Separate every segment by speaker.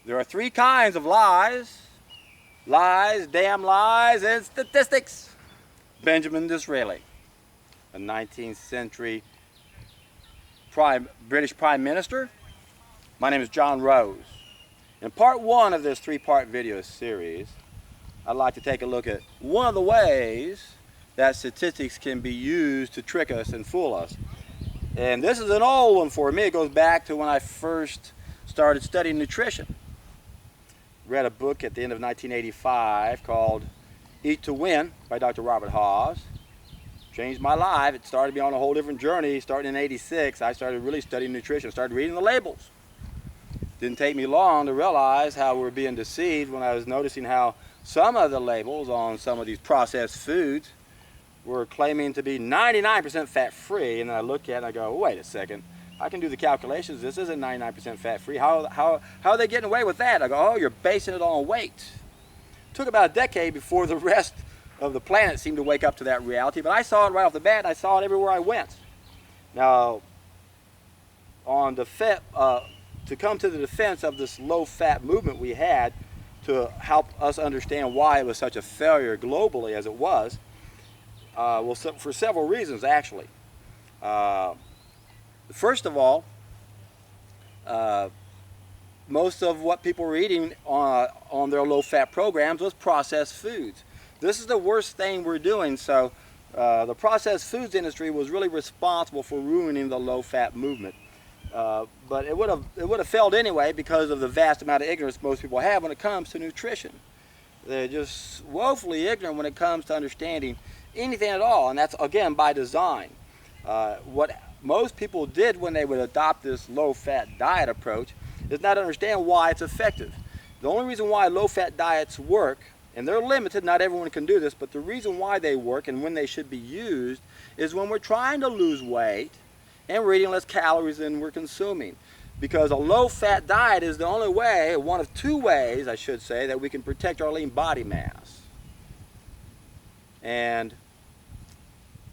Speaker 1: There are three kinds of lies: lies, damn lies, and statistics. Benjamin Disraeli, a 19th century British Prime Minister. My name is John Rose. In part one of this three-part video series, I'd like to take a look at one of the ways that statistics can be used to trick us and fool us. And this is an old one for me. It goes back to when I first started studying nutrition. Read a book at the end of 1985 called Eat to Win by Dr. Robert Haas. Changed my life. It started me on a whole different journey. Starting in '86, I started really studying nutrition, started reading the labels. Didn't take me long to realize how we were being deceived when I was noticing how some of the labels on some of these processed foods were claiming to be 99% fat-free, and then I look at it and I go, wait a second, I can do the calculations. This isn't 99% fat-free. How are they getting away with that? I go, oh, you're basing it on weight. It took about a decade before the rest of the planet seemed to wake up to that reality, but I saw it right off the bat, and I saw it everywhere I went. Now, to come to the defense of this low-fat movement we had to help us understand why it was such a failure globally as it was, well, for several reasons, actually. First of all, most of what people were eating on their low-fat programs was processed foods. This is the worst thing we're doing. So the processed foods industry was really responsible for ruining the low-fat movement. But it would have failed anyway because of the vast amount of ignorance most people have when it comes to nutrition. They're just woefully ignorant when it comes to understanding anything at all, and that's, again, by design. What most people did when they would adopt this low-fat diet approach is not understand why it's effective. The only reason why low-fat diets work, and they're limited, not everyone can do this, but the reason why they work and when they should be used is when we're trying to lose weight and we're eating less calories than we're consuming. Because a low-fat diet is the only way, one of two ways, I should say, that we can protect our lean body mass. And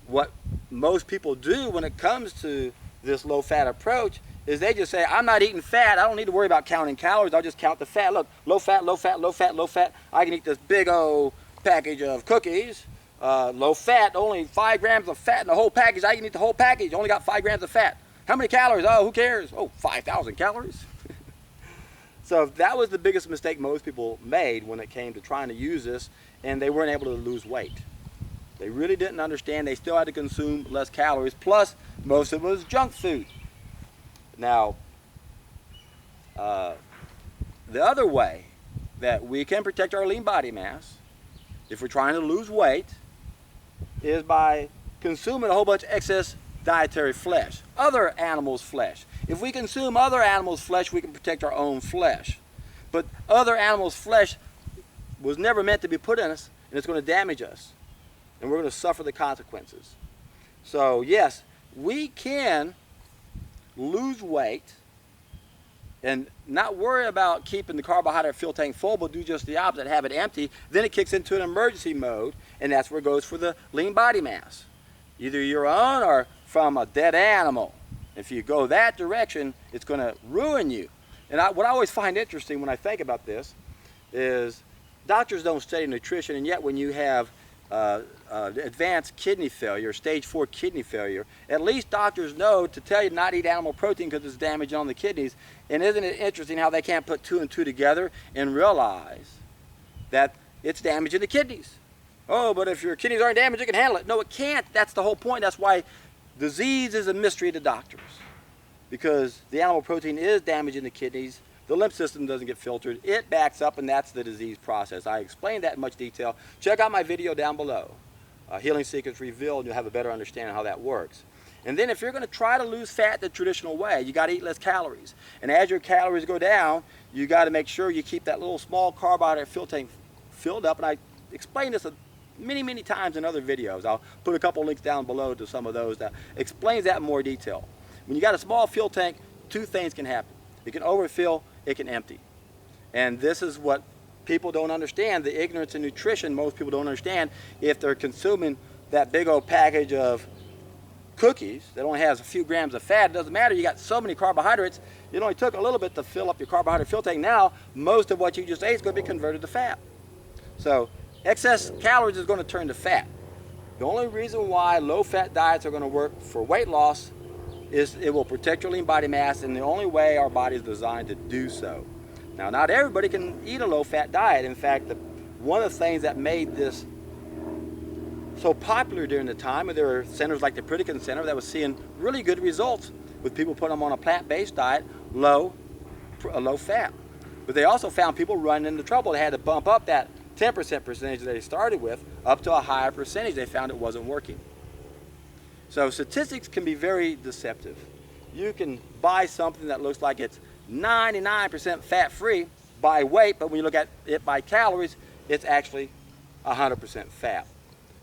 Speaker 1: what most people do when it comes to this low-fat approach is they just say, I'm not eating fat, I don't need to worry about counting calories, I'll just count the fat. Look, low fat, low fat, low fat, low fat. I can eat this big old package of cookies. Low fat, only 5 grams of fat in the whole package. I can eat the whole package, only got 5 grams of fat. How many calories? Oh, who cares? Oh, 5,000 calories. So that was the biggest mistake most people made when it came to trying to use this, and they weren't able to lose weight. They really didn't understand. They still had to consume less calories, plus most of it was junk food. Now, the other way that we can protect our lean body mass, if we're trying to lose weight, is by consuming a whole bunch of excess dietary flesh, other animals' flesh. If we consume other animals' flesh, we can protect our own flesh. But other animals' flesh was never meant to be put in us, and it's going to damage us, and we're going to suffer the consequences. So yes, we can lose weight and not worry about keeping the carbohydrate fuel tank full, but do just the opposite, have it empty. Then it kicks into an emergency mode, and that's where it goes for the lean body mass, either your own or from a dead animal. If you go that direction, it's going to ruin you. And what I always find interesting when I think about this is doctors don't study nutrition, and yet when you have advanced kidney failure, stage 4 kidney failure, at least doctors know to tell you not to eat animal protein because it's damaging on the kidneys. And isn't it interesting how they can't put 2 and 2 together and realize that it's damaging the kidneys? Oh, but if your kidneys aren't damaged, you can handle it. No, it can't. That's the whole point. That's why disease is a mystery to doctors, because the animal protein is damaging the kidneys. The lymph system doesn't get filtered. It backs up, and that's the disease process. I explained that in much detail. Check out my video down below, Healing Secrets Revealed, and you'll have a better understanding of how that works. And then if you're going to try to lose fat the traditional way, you got to eat less calories. And as your calories go down, you got to make sure you keep that little small carbohydrate fuel tank filled up. And I explained this many times in other videos. I'll put a couple links down below to some of those that explains that in more detail. When you got a small fuel tank, 2 things can happen. It can overfill, it can empty. And this is what people don't understand, the ignorance in nutrition. Most people don't understand. If they're consuming that big old package of cookies that only has a few grams of fat, it doesn't matter. You got so many carbohydrates, It only took a little bit to fill up your carbohydrate fuel tank. Now, most of what you just ate is going to be converted to fat. So, excess calories is going to turn to fat. The only reason why low-fat diets are going to work for weight loss is it will protect your lean body mass, and the only way our body is designed to do so. Now, not everybody can eat a low-fat diet. In fact, one of the things that made this so popular during the time, and there were centers like the Pritikin Center that was seeing really good results with people putting them on a plant-based diet, low fat. But they also found people running into trouble. They had to bump up that 10% percentage that they started with up to a higher percentage. They found it wasn't working. So statistics can be very deceptive. You can buy something that looks like it's 99% fat-free by weight, but when you look at it by calories, it's actually 100% fat.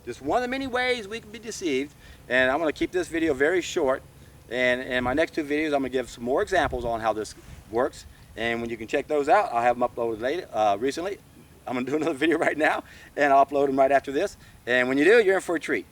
Speaker 1: Just one of the many ways we can be deceived, and I'm going to keep this video very short, and in my next two videos I'm going to give some more examples on how this works, and when you can check those out, I'll have them uploaded later, recently. I'm going to do another video right now, and I'll upload them right after this, and when you do, you're in for a treat.